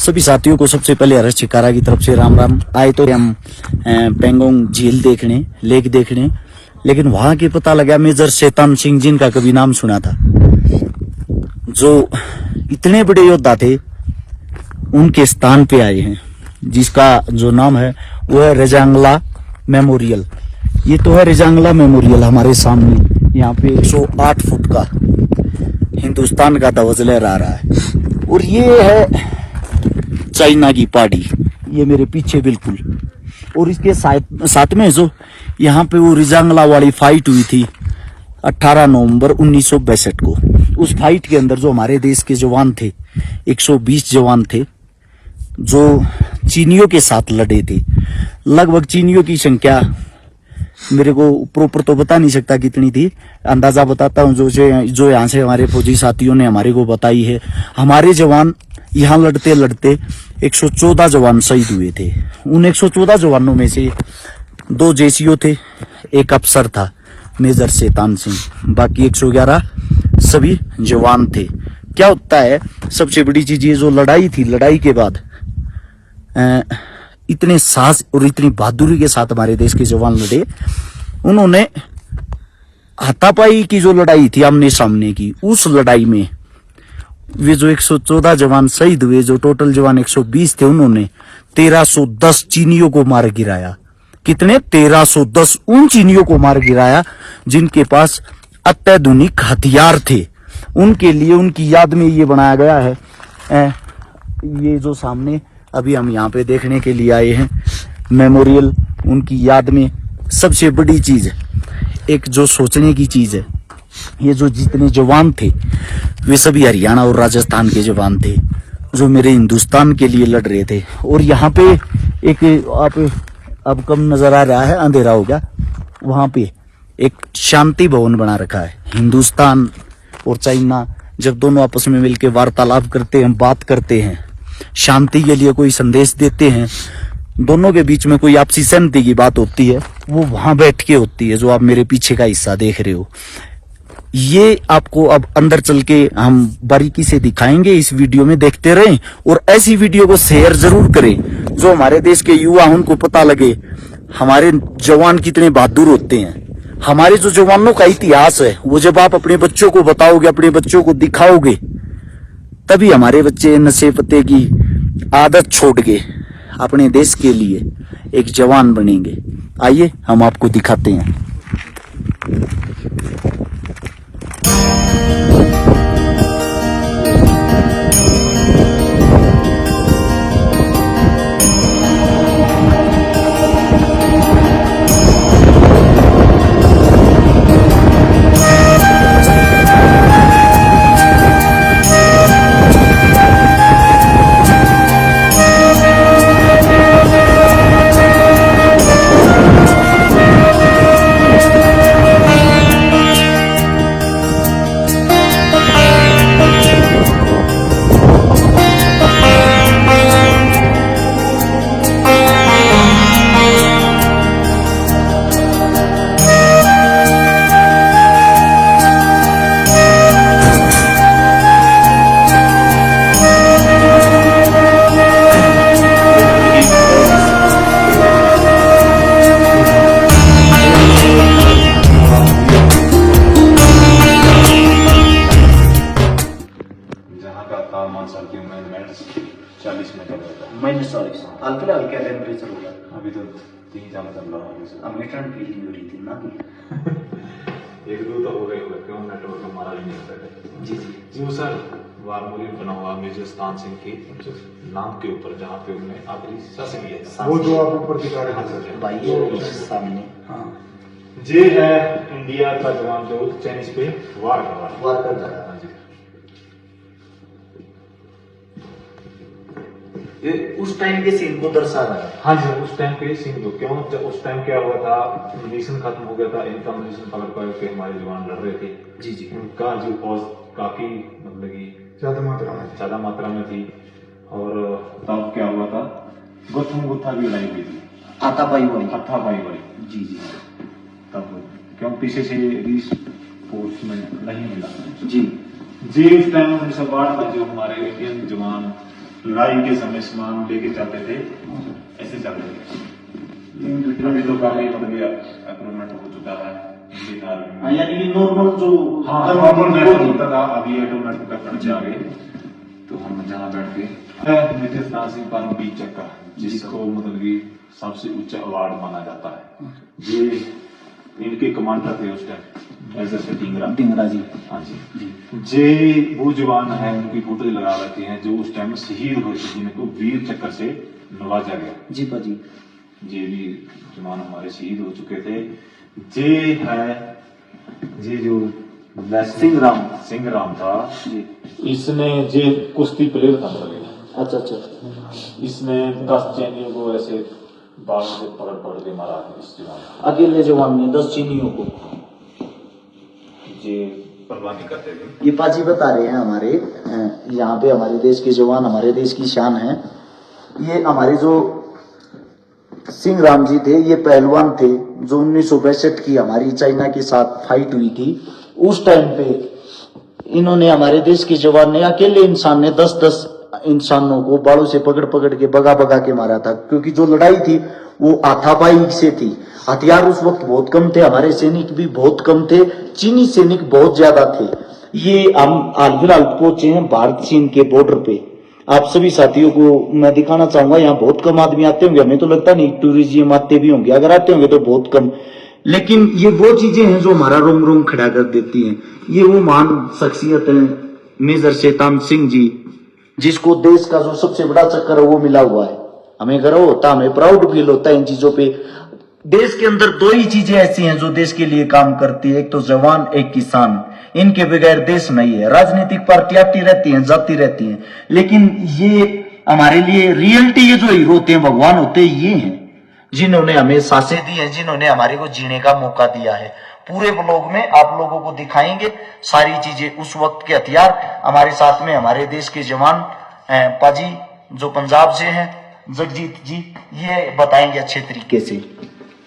सभी साथियों को सबसे पहले हर्ष चिकारा की तरफ से राम राम। आए तो हम पेंगोंग झील देखने, लेक देखने, लेकिन वहां के पता लगा मेजर शैतान सिंह जिनका कभी नाम सुना था, जो इतने बड़े योद्धा थे, उनके स्थान पे आए हैं, जिसका जो नाम है वो है रेजांगला मेमोरियल। ये तो है रेजांगला मेमोरियल हमारे सामने। यहाँ पे 108 फुट का हिंदुस्तान का ध्वज लहरा रहा है। और ये है चाइना की पहाड़ी, ये मेरे पीछे बिल्कुल। और इसके साथ में जो यहाँ पे वो रेजांगला वाली फाइट हुई थी 18 नवंबर 1962 को, उस फाइट के अंदर जो हमारे देश के जवान थे, 120 जवान थे, जो चीनियों के साथ लड़े थे। लगभग चीनियों की संख्या मेरे को प्रॉपर तो बता नहीं सकता कितनी थी, अंदाजा बताता हूँ जो यहाँ से हमारे फौजी साथियों ने हमारे को बताई है। हमारे जवान यहाँ लड़ते लड़ते 114 जवान शहीद हुए थे। उन 114 जवानों में से 2 जेसीओ थे, एक अफसर था मेजर शैतान सिंह, बाकी 111 सभी जवान थे। क्या होता है, सबसे बड़ी चीज ये जो लड़ाई थी, लड़ाई के बाद इतने साहस और इतनी बहादुरी के साथ हमारे देश के जवान लड़े। उन्होंने हाथापाई की जो लड़ाई थी आमने सामने की, उस लड़ाई में वे जो 114 जवान शहीद हुए, जो टोटल जवान 120 थे, उन्होंने 1310 चीनियों को मार गिराया। कितने? 1310 उन चीनियों को मार गिराया जिनके पास अत्याधुनिक हथियार थे। उनके लिए, उनकी याद में ये बनाया गया है, ये जो सामने अभी हम यहाँ पे देखने के लिए आए हैं मेमोरियल, उनकी याद में। सबसे बड़ी चीज, एक जो सोचने की चीज है, ये जो जितने जवान थे वे सभी हरियाणा और राजस्थान के जवान थे, जो मेरे हिंदुस्तान के लिए लड़ रहे थे। और यहाँ पे एक, आप अब कम नजर आ रहा है, अंधेरा हो गया, वहां पे एक शांति भवन बना रखा है। हिंदुस्तान और चाइना जब दोनों आपस में मिलकर वार्तालाप करते हैं, बात करते हैं, शांति के लिए कोई संदेश देते हैं, दोनों के बीच में कोई आपसी सहमति की बात होती है, वो वहां बैठ के होती है, जो आप मेरे पीछे का हिस्सा देख रहे हो। ये आपको अब अंदर चल के हम बारीकी से दिखाएंगे, इस वीडियो में देखते रहें और ऐसी वीडियो को शेयर जरूर करें, जो हमारे देश के युवा उनको पता लगे हमारे जवान कितने बहादुर होते हैं। हमारे जो जवानों का इतिहास है, वो जब आप अपने बच्चों को बताओगे, अपने बच्चों को दिखाओगे, तभी हमारे बच्चे नशे पत्ते की आदत छोड़ के अपने देश के लिए एक जवान बनेंगे। आइए हम आपको दिखाते हैं। -40 हाल क्या टेम्परेचर होगा? अभी तो 3 चल रहा है। अब ठंड फीलिंग हो रही थी ना एक दो तो हो गए होगा, क्यों नेटवर्क हमारा भी नहीं होता है। जी जी जी वो सर वारमोरियल बना हुआ मेजर शैतान सिंह के नाम के ऊपर, जहाँ पे उन्होंने आखिरी सांस ली है, वो जो आप ऊपर दिखा रहे थे भाई, ये सामने। हाँ, ये है इंडिया का जवान जो चाइनीज पे वार कर रहा है। हाँ जी, ये उस टाइम के सीन को दर्शा रहा है। हाँ जी, उस टाइम के सीन को, क्यों जब उस टाइम क्या हुआ था, मिशन खत्म हो गया था, इनका मिशन पलट पलट के हमारे जवान लड़ रहे थे। जी जी, उनका जो फौज काफी मतलब की ज्यादा मात्रा में थी। और तब क्या हुआ था, गुत्थम गुत्था भी लड़ाई हुई थी, हाथापाई वाली। जी जी, तब क्यों पीछे से फोर्स में नहीं मिला। जी जी, उस टाइम 1962 में जो हमारे इंडियन जवान लड़ाई के समय सामान लेके चलते थे, ऐसे चलते थे। अभी तो काफी मतलब इम्प्रूवमेंट हो चुका है इंडियन आर्मी में। यानी कि नॉर्मल जो नॉर्मल नेटवर्क होता था, अभी ऑटोमेटिक का खर्च आ गए। तो हम जहाँ बैठ के मेजर ध्यान सिंह परमवीर चक्र, जिसको मतलब कि सबसे उच्च अवार्ड माना जाता है, ये इनके कमांडर थे उस टाइम मेजर से ढींगरा जी। हाँ जी। जे वो जवान है, उनकी फोटो लगा रखी है, जो उस टाइम शहीद हुए थे, जिनको वीर चक्र से नवाजा गया। जी पाजी। ये भी जवान हमारे शहीद हो चुके थे। जे है, ये जो सिंह राम था, इसने जे कुश्ती प्लेयर था पहले। अच्छा। इसने 10 चैनियों को ऐसे बाल से पकड़ पकड़ के मारा है इस जवान। अकेले जवान ने 10 चीनियों को ये परवानी करते थे। ये पाजी बता रहे हैं हमारे यहाँ पे हमारे देश के जवान हमारे देश की शान है। ये हमारे जो सिंह राम जी थे, ये पहलवान थे जो 1962 की हमारी चाइना के साथ फाइट हुई थी। उस टाइम पे इन्होंने हमारे देश के जवान ने, अकेले इंसान ने 10-10 इंसानों को बालों से पकड़ पकड़ के भगा भगा के मारा था, क्योंकि जो लड़ाई थी वो हाथापाई से थी। हथियार उस वक्त बहुत कम थे, हमारे सैनिक भी बहुत कम थे, चीनी सैनिक बहुत ज्यादा थे। ये हम हाल फिलहाल पहुंचे हैं भारत चीन के बॉर्डर पे। आप सभी साथियों को मैं दिखाना चाहूंगा, यहाँ बहुत कम आदमी आते होंगे, हमें तो लगता नहीं टूरिज्म आते भी होंगे, अगर आते होंगे तो बहुत कम। लेकिन ये वो चीजें हैं जो हमारा रोम रोम खड़ा कर देती हैं। ये वो महान शख्सियत है मेजर शैतान सिंह जी, जिसको देश का जो सबसे बड़ा चक्कर है वो मिला हुआ है। हमें गर्व होता है, हमें प्राउड फील होता है इन चीजों पे। देश के अंदर 2 ही चीजें ऐसी हैं जो देश के लिए काम करती है, एक तो जवान, एक किसान। इनके बगैर देश नहीं है। राजनीतिक पार्टी आती रहती हैं, जाती रहती हैं, लेकिन ये हमारे लिए रियलिटी, ये जो हीरो होते हैं, भगवान होते हैं, ये हैं जिन्होंने हमें सांसें दी हैं, जिन्होंने हमारे को जीने का मौका दिया है। पूरे ब्लॉग में आप लोगों को दिखाएंगे सारी चीजें, उस वक्त के हथियार। हमारे साथ में हमारे देश के जवान पाजी जो पंजाब से हैं, जगजीत जी, ये बताएंगे अच्छे तरीके से।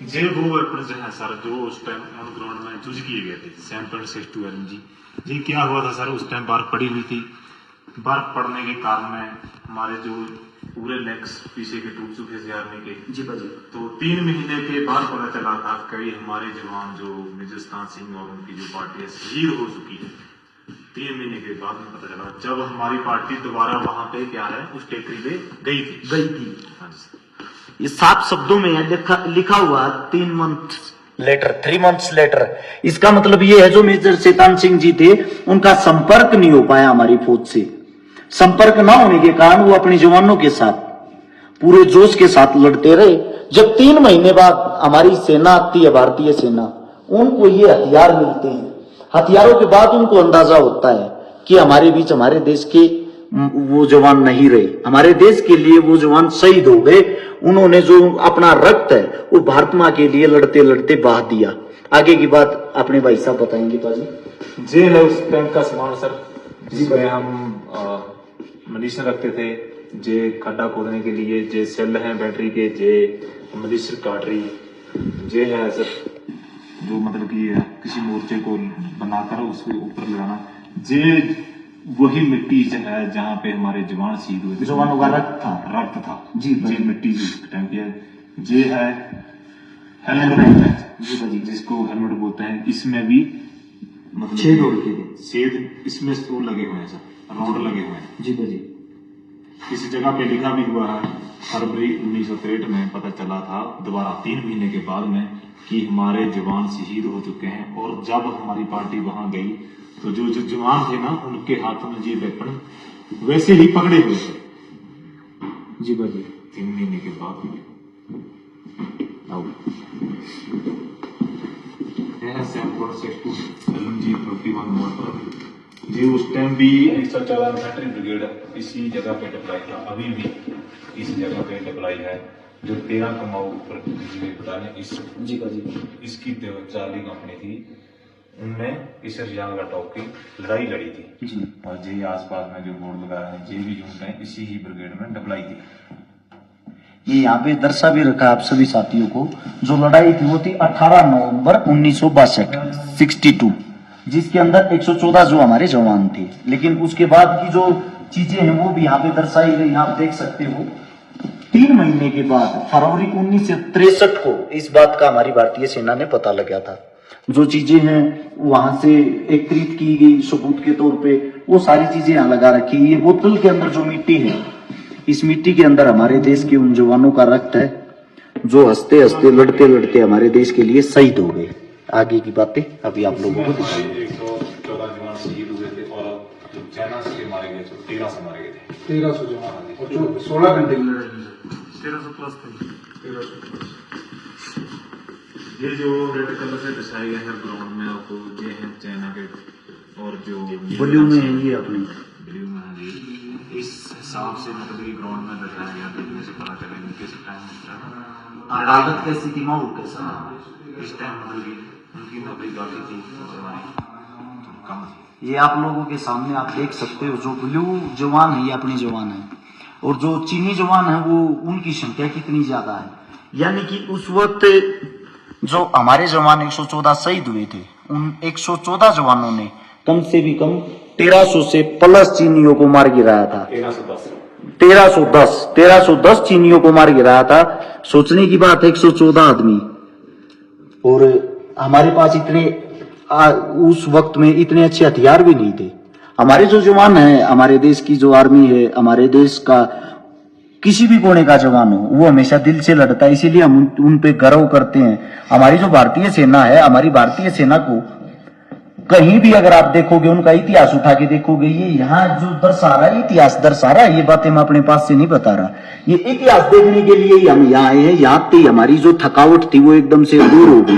जे वो वेपन्स हैं सर, जो उस टाइम ऑन ग्राउंड में यूज किए गए थे, 7.62 LMG। जी क्या हुआ था सर, उस टाइम बर्फ पड़ी हुई थी। बर्फ पड़ने के कारण में हमारे जो पूरे लेग्स पीछे के टूट चुके थे आर्मी के। जी भाजी। तो 3 महीने के बाद पता चला था कई हमारे जवान जो मेजर शैतान सिंह और उनकी जो पार्टी है शहीद हो चुकी है। 3 महीने के बाद में पता चला, जब हमारी पार्टी दोबारा वहां पे क्या है उस टेकरी पे गई थी। हाँ जी। ये 7 शब्दों में लिखा हुआ 3 मंथ्स लेटर। इसका मतलब ये है जो मेजर शैतान सिंह जी थे, उनका संपर्क नहीं हो पाया हमारी फौज से। संपर्क ना होने के कारण वो अपने जवानों के साथ पूरे जोश के साथ लड़ते रहे। जब 3 महीने बाद हमारी सेना आती है, भारतीय सेना, उनको ये हथियार मिलते हैं। हथियारों के बाद उनको अंदाजा होता है कि हमारे बीच हमारे देश के वो जवान नहीं रहे, हमारे देश के लिए वो जवान शहीद हो गए। उन्होंने जो अपना रक्त है वो भारत माँ के लिए लड़ते लड़ते बहा दिया। आगे की बात अपने भाई साहब बताएंगे पाजी। जे है उस टाइम का सामान सर, जिसमें हम मनीषा रखते थे, जे खड्डा खोदने के लिए, जे सेल हैं बैटरी के, जे मनीषा काटरी, जे है सर जो मतलब कि किसी मोर्चे को बनाकर उसके ऊपर लगाना, जे वही मिट्टी है जहाँ पे हमारे जवान शहीद हुए थे, जवानों का रक्त था जी। जे मिट्टी टाइम की है, जे है हेलमेट बोलते हैं जी, जिसको हेलमेट बोलते हैं। इसमें भी मतलब छेद इसमें वो लगे हुए हैं सर, राउंड लगे हुए हैं जी भाजी। इस जगह पे लिखा भी हुआ है, फरवरी 1963 में पता चला था दोबारा 3 महीने के बाद में कि हमारे जवान शहीद हो चुके हैं। और जब हमारी पार्टी वहां गई तो जो जवान थे ना, उनके हाथों में ये वेपन वैसे ही पकड़े हुए थे जी भाजी। 3 महीने के बाद जी उस टाइम भी 114 इन्फेंट्री ब्रिगेड इसी जगह पे डिप्लॉय था, अभी भी इस जगह पे डिप्लॉय है। जो 13 कमाऊ बटालियन इसकी चार्ली कंपनी थी, उनने इस रियांग टॉप की लड़ाई लड़ी थी जी। और जे आसपास में जो बोर्ड लगा रहे हैं, जे भी यूनिट है इसी ही ब्रिगेड में डिप्लॉय थी। ये यहाँ पे दर्शा भी रखा आप सभी साथियों को। जो लड़ाई थी वो थी 18 नवंबर 1962, 62, जिसके अंदर 114 जो हमारे जवान थे। लेकिन उसके बाद की जो चीजें हैं वो भी यहाँ पे दर्शाई गई, आप देख सकते हो। 3 महीने के बाद फरवरी 1963 को इस बात का हमारी भारतीय सेना ने पता लगाया था। जो चीजें हैं वहां से एकत्रित की गई सबूत के तौर पे, वो सारी चीजें यहाँ लगा रखी। ये बोतल के अंदर जो मिट्टी है, इस मिट्टी के अंदर हमारे देश के उन जवानों का रक्त है जो हंसते हंसते लड़ते लड़ते हमारे देश के लिए शहीद हो गए। आगे की बातें अभी आप लोगों को दिखाएंगे। 114 जवान शहीद हुए थे और जो चाइना से मारे गए थे 1300 मारे गए थे। 1300 जवान और जो 16 घंटे की लड़ाई हुई। 1300 प्लस थे। 1300 ये जो रेड कलर से दर्शाए गए हैं ग्राउंड में आपको, ये है चाइना के, और जो ब्लू में है ये अपनी ब्लू में है जी। इस हिसाब से मतलब ये ग्राउंड में दर्शाया गया, देखने से पता चलेगा किस टाइम अदालत कैसी थी, माहौल कैसा, इस टाइम मतलब उनकी नौकरी काफी थी, तो कम थी। ये आप लोगों के सामने आप देख सकते हो। जो ब्लू जवान है ये अपने जवान है, और जो चीनी जवान है वो उनकी संख्या कितनी ज्यादा है। यानी कि उस वक्त जो हमारे जवान 114 शहीद हुए थे, उन 114 जवानों ने कम से भी कम 1300 से प्लस चीनियों को मार गिराया था। 1310 चीनियों को मार गिराया था। सोचने की बात है, 114 आदमी, और हमारे पास इतने उस वक्त में इतने अच्छे हथियार भी नहीं थे। हमारे जो जवान है, हमारे देश की जो आर्मी है, हमारे देश का किसी भी कोने का जवान हो, वो हमेशा दिल से लड़ता है, इसीलिए हम उन पे गर्व करते हैं। हमारी जो भारतीय सेना है, हमारी भारतीय सेना को कहीं भी अगर आप देखोगे, उनका इतिहास उठा के देखोगे, ये यहाँ जो दर्शा रहा है, इतिहास दर्शा रहा है, ये बातें मैं अपने पास से नहीं बता रहा। ये इतिहास देखने के लिए ही हम यहाँ आए हैं। यहाँ पे हमारी जो थकावट थी वो एकदम से दूर हो गई,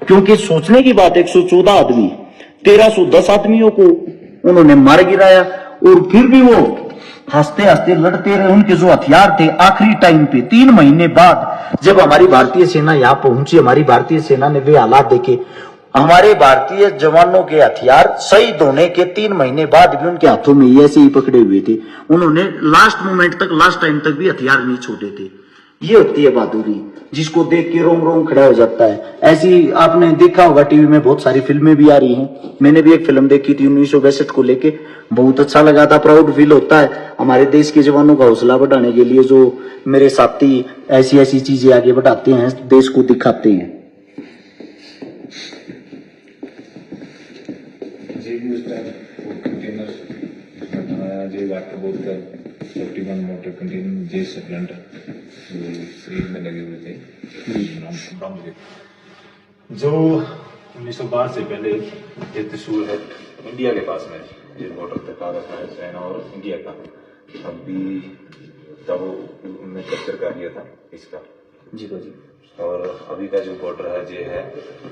क्योंकि सोचने की बात, 114 आदमी 1310 आदमियों को उन्होंने मार गिराया, और फिर भी वो हंसते हंसते लड़ते रहे। उनके जो हथियार थे आखिरी टाइम पे 3 महीने बाद जब हमारी भारतीय सेना यहाँ पहुंची, हमारी भारतीय सेना ने वे हालात देखे। हमारे भारतीय जवानों के हथियार शहीद होने के 3 महीने बाद भी उनके हाथों में ऐसे ही पकड़े हुए थे। उन्होंने लास्ट मोमेंट तक, लास्ट टाइम तक भी हथियार नहीं छोड़े थे। ये होती है बहादुरी, जिसको देख के रोम रोम खड़ा हो जाता है। ऐसी आपने देखा होगा टीवी में बहुत सारी फिल्में भी आ रही हैं। मैंने भी एक फिल्म देखी थी 1962 को लेके, बहुत अच्छा लगा था। प्राउड फील होता है हमारे देश के जवानों का हौसला बढ़ाने के लिए, जो मेरे साथी ऐसी ऐसी चीजें आगे बढ़ाते हैं, देश को दिखाते हैं। जे भी उस टाइम कंटेनर बनाया, जे वाटर बोतल 41 मोटर कंटेनर, जे सिलेंडर शरीर में लगे हुए थे बम के, जो 1912 से पहले ये त्रिशूल है इंडिया के पास में, ये बॉर्डर पे कागज है चाइना और इंडिया का। अभी तब उन्होंने कैप्चर कर लिया था इसका जी भाजी। और अभी का जो बॉर्डर है ये है,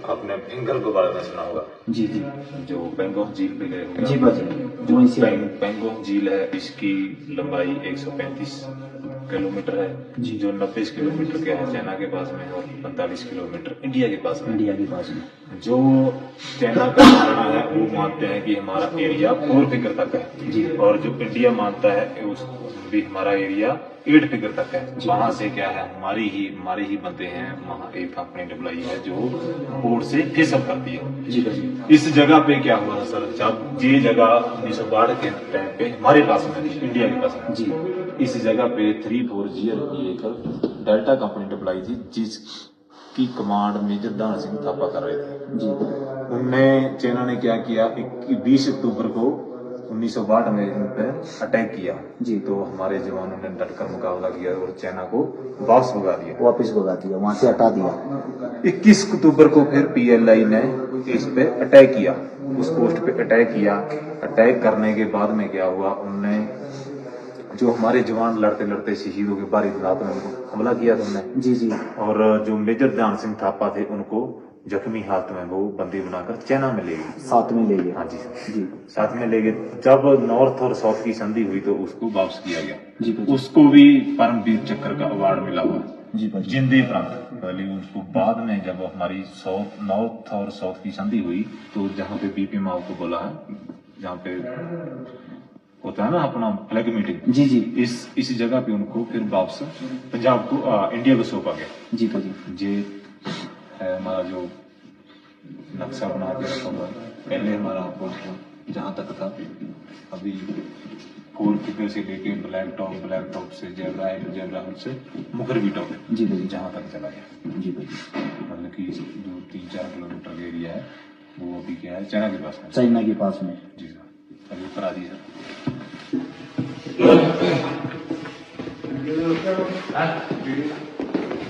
आपने पेंगोंग के बारे में सुना होगा जी जी जो पेंगोंग झील पे गए होंगे जी भाजी, जो इनसे पेंगोंग झील है, इसकी लंबाई 135 किलोमीटर है, जी। जो 90 किलोमीटर के है चाइना के पास में, और 45 किलोमीटर इंडिया के पास में। इंडिया के पास में जो चाइना का मानना है वो मानते हैं कि हमारा एरिया 4 फिगर तक है जी, और जो इंडिया मानता है उस भी हमारा एरिया 8 फिगर तक है। वहां से क्या है, हमारे ही बनते हैं। वहां एक कंपनी डब्लाई है जो बोर्ड से फेसअप करती है जी भाजी। इस जगह पे क्या हुआ था सर, जब ये जगह 1912 के टाइम पे हमारे पास में थी, इंडिया के पास में जी, इस जगह पे 340 की एक डेल्टा कंपनी डब्लाई थी, जिसकी कमांड मेजर दान सिंह थापा कर रहे थे जी। उनने चाइना ने क्या किया, 20 अक्टूबर को 1962 में इन पे अटैक किया जी। तो हमारे जवानों ने डटकर मुकाबला किया और चाइना को वापस भगा दिया, वापस भगा दिया, वहां से हटा दिया। 21 अक्टूबर को फिर पीएलआई ने इस पे अटैक किया, उस पोस्ट पे अटैक किया। अटैक करने के बाद में क्या हुआ, उनने जो हमारे जवान लड़ते लड़ते शहीद हो गए, बारी रात में उनको हमला किया था उन्होंने जी जी। और जो मेजर ध्यान सिंह थापा थे उनको जख्मी हालत में वो बंदी बनाकर चाइना में ले गए, साथ में ले गए। हाँ जी जी साथ में ले गए। जब नॉर्थ और साउथ की संधि हुई तो उसको वापस किया गया जी भाजी। उसको भी परमवीर चक्र का अवार्ड मिला हुआ जी भाजी। जिंदे प्रांत पहले उसको, बाद में जब हमारी नॉर्थ और साउथ की संधि हुई तो जहाँ पे बीपी माओ को बोला है, जहाँ पे होता है ना अपना फ्लैग मीटिंग, जी जी। इस जगह पे उनको फिर वापस पंजाब को इंडिया को सौंपा गया जी भाजी। ये है हमारा जो नक्शा बना के रखा हुआ है। पहले हमारा पोस्ट जहाँ तक था, अभी 4 किलो से लेके ब्लैक टॉप से जेब्रा हिल से मुखर्जी टॉप जी भाई, जहाँ तक चला गया। जी भाई, मतलब कि जो 3-4 किलोमीटर का एरिया है वो अभी क्या है, चाइना के पास है। चाइना के पास में। जी सर, अभी ऊपर आ जी सर।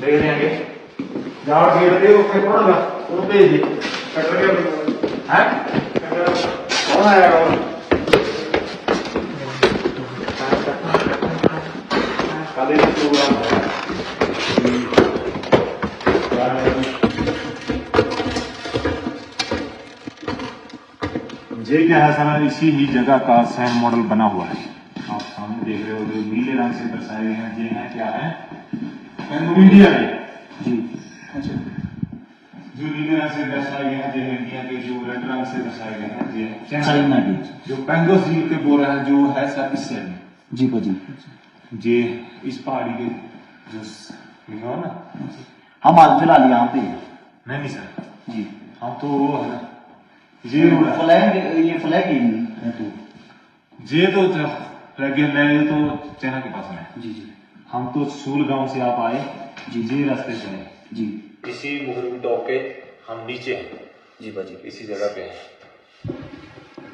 देख रहे हैं जाओ गेट दे ओके कौन होगा वो भेज दे कटर के हैं कौन आएगा वो कल प्रोग्राम है ये क्या है सर, इसी ही जगह का सेम मॉडल बना हुआ है। आप सामने देख रहे हो जो नीले रंग से दर्शाए गए हैं, ये हैं क्या है, इंडिया के जी अच्छा, जो नीले रंग से दर्शाए गए हैं ये इंडिया के, जो रेड रंग से दर्शाए गए हैं ये चाइना की। जो पेंगोस झील के बोल रहे हैं जो है सर इस साइड में, जी भाजी, ये इस पहाड़ी के जो लिखा हो ना, हम आज फिलहाल यहाँ पे हैं। नहीं सर जी, हम तो वो है ना ये रोड है। फ्लैग, ये फ्लैग ही है तो ये तो फ्लैग है तो चाइना के पास में है। जी जी हम तो सूल गांव से आप आए जी, ये रास्ते से आए जी इसी मुखर्जी टॉप के हम नीचे हैं जी भाजी, इसी जगह पे है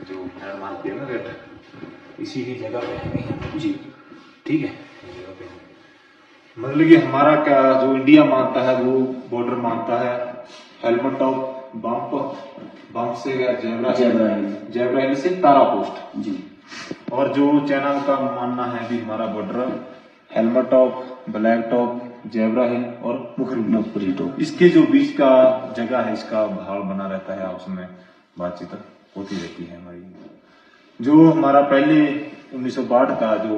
जो निर्माण किया ना रेट, इसी की जगह पे है जी ठीक है। इस जगह पे है। मतलब कि हमारा क्या जो इंडिया मानता है वो बॉर्डर मानता है हेलमेट टॉप बम्प से जेब्रा हिल से तारा पोस्ट जी, और जो चाइना का मानना है कि हमारा border helmet top, black top, zebra hill और मुखर्जी टॉप, इसके जो बीच का जगह है इसका भाव बना रहता है, आपस में बातचीत होती रहती है हमारी। जो हमारा पहले 1962 का जो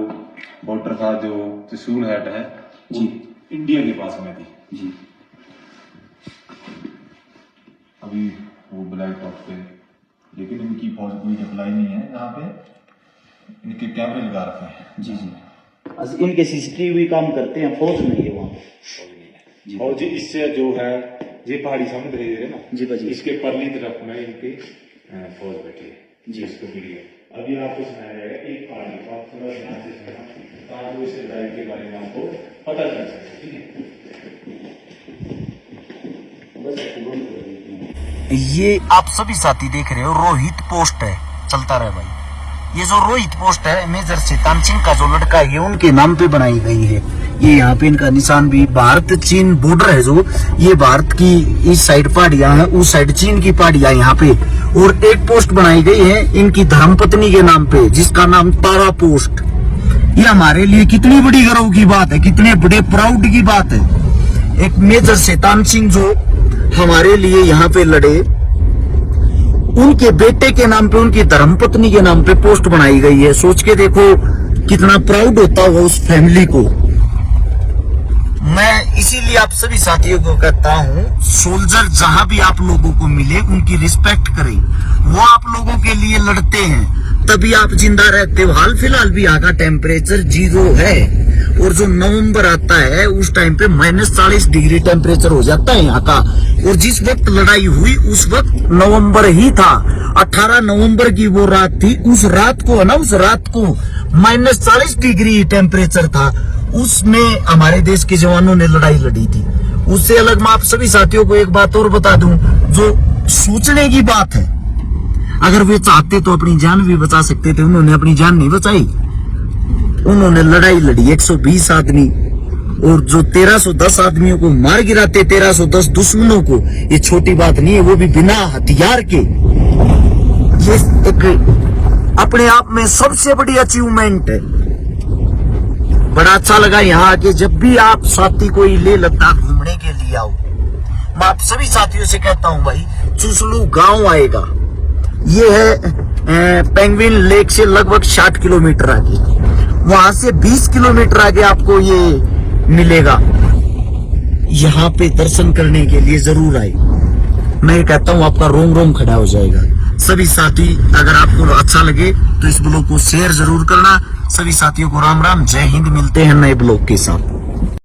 बॉर्डर था, जो त्रिशूल हेट है जी, इंडिया के पास में थी जी, अभी वो ब्लैक टॉप पे, लेकिन इनकी फौज कोई अप्लाई नहीं है यहाँ पे, इनके कैमरे लगा रखे हैं जी जी। इनके सीसीटीवी काम करते हैं, फौज नहीं है वहाँ जी। और जी इससे जो है ये पहाड़ी सामने दिखाई दे रहे हैं ना जी भाजी, इसके परली तरफ में इनके फौज बैठी है जी। इसको वीडियो अभी आपको सुनाया जाएगा एक पहाड़ी को, आप थोड़ा ध्यान से सुनना ताकि इस लड़ाई के बारे में आपको पता चल सके ठीक है। ये आप सभी साथी देख रहे हो रोहित पोस्ट है, चलता रहे भाई। ये जो रोहित पोस्ट है मेजर शैतान सिंह का जो लड़का है, ये उनके नाम पे बनाई गई है। ये यहाँ पे इनका निशान भी, भारत चीन बॉर्डर है जो, ये भारत की इस साइड पहाड़ियां हैं, उस साइड चीन की पहाड़ियां यहाँ पे। और एक पोस्ट बनाई गई है इनकी धर्मपत्नी के नाम पे, जिसका नाम तारा पोस्ट। ये हमारे लिए कितनी बड़ी गर्व की बात है, कितने बड़े प्राउड की बात है। एक मेजर शैतान सिंह जो हमारे लिए यहाँ पे लड़े, उनके बेटे के नाम पे, उनकी धर्मपत्नी के नाम पे पोस्ट बनाई गई है। सोच के देखो कितना प्राउड होता होगा उस फैमिली को। मैं इसीलिए आप सभी साथियों को कहता हूँ, सोल्जर जहां भी आप लोगों को मिले उनकी रिस्पेक्ट करें। वो आप लोगों के लिए लड़ते हैं तभी आप जिंदा रहते हो। हाल फिलहाल भी यहाँ का टेम्परेचर 0 है, और जो नवंबर आता है उस टाइम पे -40 डिग्री टेम्परेचर हो जाता है यहाँ का। और जिस वक्त लड़ाई हुई उस वक्त नवंबर ही था, 18 नवंबर की वो रात थी। उस रात को है ना, उस रात को -40 डिग्री टेम्परेचर था, उसमें हमारे देश के जवानों ने लड़ाई लड़ी थी। उससे अलग मैं आप सभी साथियों को एक बात और बता दूं, जो सोचने की बात है, अगर वे चाहते तो अपनी जान भी बचा सकते थे, उन्होंने अपनी जान नहीं बचाई। उन्होंने लड़ाई लड़ी 120 आदमी, और जो 1310 आदमियों को मार गिराते, 1310 दुश्मनों को, ये छोटी बात नहीं है, वो भी बिना हथियार के। ये एक अपने आप में सबसे बड़ी अचीवमेंट है। बड़ा अच्छा लगा यहाँ आके। जब भी आप साथी कोई लेह लद्दाख घूमने के लिए आओ, मैं आप सभी साथियों से कहता हूँ भाई, चुसलू गांव आएगा। ये है पेंगुइन लेक से लगभग 60 किलोमीटर आगे, वहां से 20 किलोमीटर आगे आपको ये मिलेगा। यहाँ पे दर्शन करने के लिए जरूर आए। मैं कहता हूँ आपका रोम रोम खड़ा हो जाएगा। सभी साथी, अगर आपको अच्छा लगे तो इस ब्लॉग को शेयर जरूर करना। सभी साथियों को राम राम, जय हिंद। मिलते हैं नए ब्लॉग के साथ।